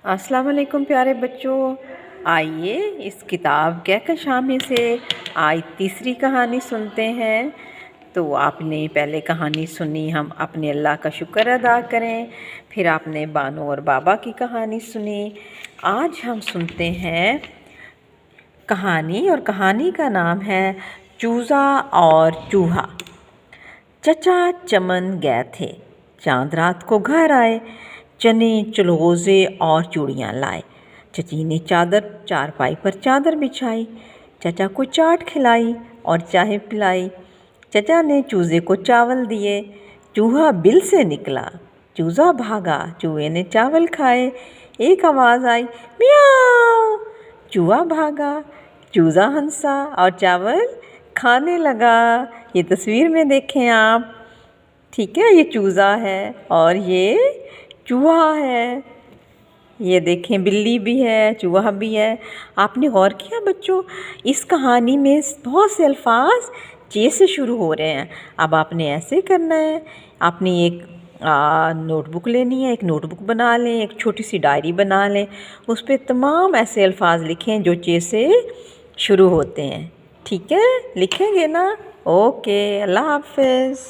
अस्सलाम वालेकुम प्यारे बच्चों। आइए इस किताब कहकशां में से आज तीसरी कहानी सुनते हैं। तो आपने पहले कहानी सुनी, हम अपने अल्लाह का शुक्र अदा करें। फिर आपने बानो और बाबा की कहानी सुनी। आज हम सुनते हैं कहानी, और कहानी का नाम है चूज़ा और चूहा। चचा चमन गए थे। चांद रात को घर आए, चने चलगोज़े और चूड़ियाँ लाए। चची ने चारपाई पर चादर बिछाई, चचा को चाट खिलाई और चाय पिलाई। चचा ने चूज़े को चावल दिए, चूहा बिल से निकला। चूज़ा भागा, चूहे ने चावल खाए। एक आवाज़ आई, म्याऊं। चूहा भागा, चूज़ा हंसा और चावल खाने लगा। ये तस्वीर में देखें आप, ठीक है। ये चूज़ा है और ये चूहा है। ये देखें, बिल्ली भी है, चूहा भी है। आपने गौर किया बच्चों, इस कहानी में बहुत से अल्फाज चे से शुरू हो रहे हैं। अब आपने ऐसे करना है, आपने एक नोटबुक लेनी है, एक नोटबुक बना लें, एक छोटी सी डायरी बना लें। उस पर तमाम ऐसे अल्फाज लिखें जो चे से शुरू होते हैं। ठीक है, लिखेंगे ना? ओके, अल्लाह हाफ़िज़।